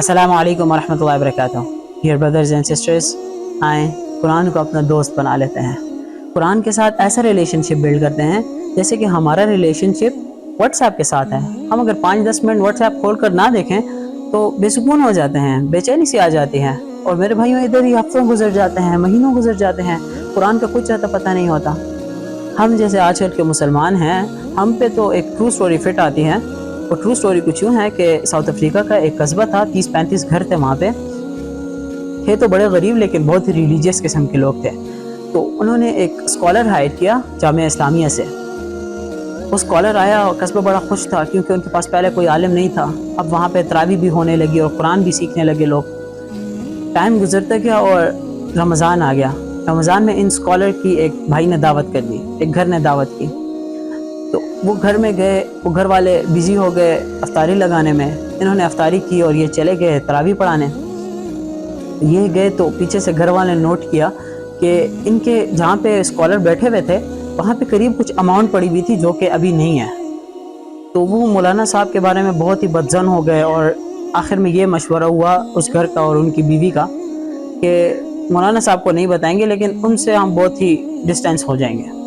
السلام علیکم ورحمۃ اللہ وبرکاتہ۔ ڈیئر بردرز اینڈ سسٹرز، آئیں قرآن کو اپنا دوست بنا لیتے ہیں۔ قرآن کے ساتھ ایسا ریلیشن شپ بلڈ کرتے ہیں جیسے کہ ہمارا ریلیشن شپ واٹس ایپ کے ساتھ ہے۔ ہم اگر 5-10 منٹ واٹس ایپ کھول کر نہ دیکھیں تو بے سکون ہو جاتے ہیں، بے چینی سی آ جاتی ہے، اور میرے بھائیوں ادھر ہی ہفتوں گزر جاتے ہیں، مہینوں گزر جاتے ہیں، قرآن کا کچھ زیادہ پتہ نہیں ہوتا۔ ہم جیسے آج کل کے مسلمان ہیں، ہم پہ تو ایک ٹرو سٹوری فٹ آتی ہے، اور ٹرو سٹوری کچھ یوں ہے کہ ساؤتھ افریقہ کا ایک قصبہ تھا، 30-35 گھر تھے وہاں پہ، تھے تو بڑے غریب لیکن بہت ہی ریلیجیس قسم کے لوگ تھے۔ تو انہوں نے ایک اسکالر ہائر کیا جامعہ اسلامیہ سے۔ وہ اسکالر آیا اور قصبہ بڑا خوش تھا کیونکہ ان کے پاس پہلے کوئی عالم نہیں تھا۔ اب وہاں پہ تراویح بھی ہونے لگی اور قرآن بھی سیکھنے لگے لوگ۔ ٹائم گزرتا گیا اور رمضان آ گیا۔ رمضان میں ان اسکالر کی ایک بھائی نے دعوت کر دی، ایک گھر نے دعوت کی، تو وہ گھر میں گئے۔ وہ گھر والے بزی ہو گئے افطاری لگانے میں، انہوں نے افطاری کی اور یہ چلے گئے تراویح پڑھانے۔ یہ گئے تو پیچھے سے گھر والے نے نوٹ کیا کہ ان کے جہاں پہ اسکالر بیٹھے ہوئے تھے وہاں پہ قریب کچھ اماؤنٹ پڑی ہوئی تھی جو کہ ابھی نہیں ہے۔ تو وہ مولانا صاحب کے بارے میں بہت ہی بدظن ہو گئے، اور آخر میں یہ مشورہ ہوا اس گھر کا اور ان کی بیوی کا کہ مولانا صاحب کو نہیں بتائیں گے لیکن ان سے ہم بہت ہی ڈسٹینس ہو جائیں گے۔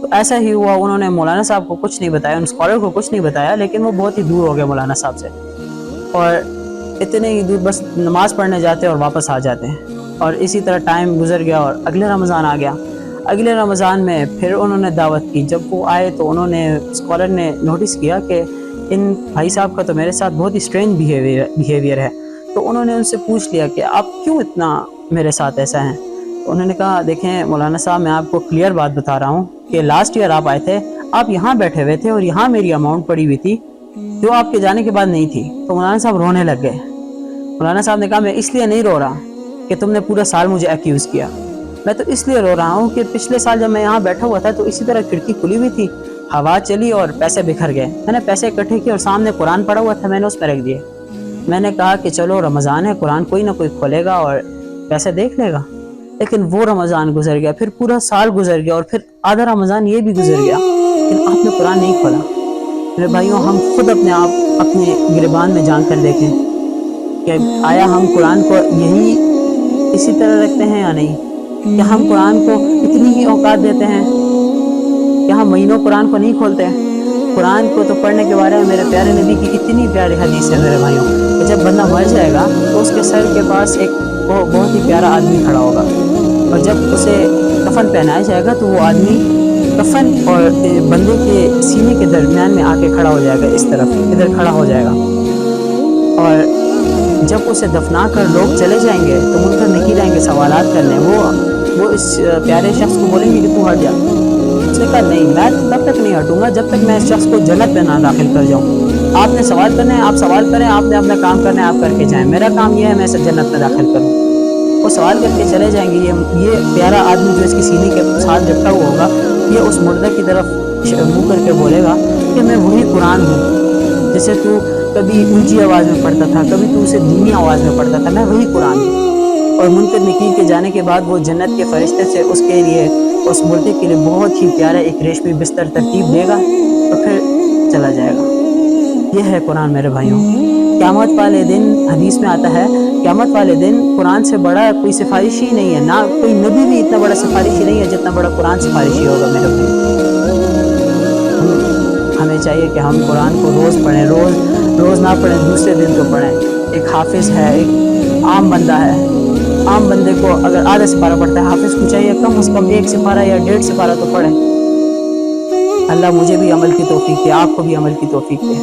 تو ایسا ہی ہوا، انہوں نے مولانا صاحب کو کچھ نہیں بتایا، ان اسکالر کو کچھ نہیں بتایا، لیکن وہ بہت ہی دور ہو گئے مولانا صاحب سے، اور اتنے ہی دور بس نماز پڑھنے جاتے اور واپس آ جاتے ہیں۔ اور اسی طرح ٹائم گزر گیا اور اگلے رمضان آ گیا۔ اگلے رمضان میں پھر انہوں نے دعوت کی۔ جب وہ آئے تو انہوں نے اسکالر نے نوٹس کیا کہ ان بھائی صاحب کا تو میرے ساتھ بہت ہی اسٹرینج بیہیویئر ہے۔ تو انہوں نے ان سے پوچھ لیا کہ آپ کیوں اتنا میرے ساتھ ایسا ہیں؟ تو انہوں نے کہا دیکھیں مولانا صاحب، میں آپ کو کلیئر بات بتا رہا ہوں کہ لاسٹ ایئر آپ آئے تھے، آپ یہاں بیٹھے ہوئے تھے اور یہاں میری اماؤنٹ پڑی ہوئی تھی جو آپ کے جانے کے بعد نہیں تھی۔ تو مولانا صاحب رونے لگ گئے۔ مولانا صاحب نے کہا میں اس لیے نہیں رو رہا کہ تم نے پورا سال مجھے ایکیوز کیا، میں تو اس لیے رو رہا ہوں کہ پچھلے سال جب میں یہاں بیٹھا ہوا تھا تو اسی طرح کھڑکی کھلی ہوئی تھی، ہوا چلی اور پیسے بکھر گئے، میں نے پیسے اکٹھے کیے اور سامنے قرآن پڑا ہوا تھا، میں نے اس میں رکھ دیے۔ میں نے کہا کہ چلو رمضان ہے، قرآن کوئی نہ کوئی کھولے گا اور پیسے دیکھ لے گا، لیکن وہ رمضان گزر گیا، پھر پورا سال گزر گیا، اور پھر آدھا رمضان یہ بھی گزر گیا، لیکن آپ نے قرآن نہیں کھولا۔ میرے بھائیوں، ہم خود اپنے آپ اپنے گریبان میں جان کر دیکھیں کہ آیا ہم قرآن کو یہی اسی طرح رکھتے ہیں یا نہیں؟ کہ ہم قرآن کو اتنی ہی اوقات دیتے ہیں کہ ہم مہینوں قرآن کو نہیں کھولتے؟ قرآن کو تو پڑھنے کے بارے میں میرے پیارے نبی کی اتنی پیاری حدیث ہے میرے بھائیوں کہ جب بندہ مر جائے گا تو اس کے سر کے پاس ایک بہت ہی پیارا آدمی کھڑا ہوگا، اور جب اسے کفن پہنایا جائے گا تو وہ آدمی کفن اور بندے کے سینے کے درمیان میں آ کے کھڑا ہو جائے گا، اس طرف ادھر کھڑا ہو جائے گا، اور جب اسے دفنا کر لوگ چلے جائیں گے تو منکر نکیر آئیں گے سوالات کرنے، وہ اس پیارے شخص کو بولیں گے کہ تو ہٹ جا۔ اس نے کہا نہیں، میں تب تک نہیں ہٹوں گا جب تک میں اس شخص کو جنت میں نہ داخل کر جاؤں۔ آپ نے سوال کرنے ہیں، آپ سوال کریں، آپ نے اپنا کام کرنا ہے، آپ کر کے جائیں، میرا کام یہ ہے میں اسے جنت میں داخل کروں۔ وہ سوال کر کے چلے جائیں گے۔ یہ پیارا آدمی جو اس کی سینے کے ساتھ لپٹا ہوا ہوگا، یہ اس مردہ کی طرف منہ کر کے بولے گا کہ میں وہی قرآن ہوں جسے تو کبھی اونچی آواز میں پڑھتا تھا، کبھی تو اسے دھیمی آواز میں پڑھتا تھا، میں وہی قرآن ہوں۔ اور منکر نکیر کے جانے کے بعد وہ جنت کے فرشتے سے اس کے لیے، اس مردے کے لیے بہت ہی پیارا ایک ریشمی بستر ترتیب دے گا اور پھر چلا جائے گا۔ یہ ہے قرآن میرے بھائیوں۔ قیامت والے دن حدیث میں آتا ہے، قیامت والے دن قرآن سے بڑا کوئی سفارشی نہیں ہے، نہ کوئی نبی بھی اتنا بڑا سفارشی نہیں ہے جتنا بڑا قرآن سفارشی ہوگا میرے بھائی۔ ہمیں چاہیے کہ ہم قرآن کو روز پڑھیں، روز نہ پڑھیں، دوسرے دن تو پڑھیں۔ ایک حافظ ہے، ایک عام بندہ ہے، عام بندے کو اگر آدھا سپارہ پڑھتا ہے، حافظ کو چاہیے کم از کم 1 سپارہ یا 1.5 سپارہ تو پڑھیں۔ اللہ مجھے بھی عمل کی توفیق دے، آپ کو بھی عمل کی توفیق دے۔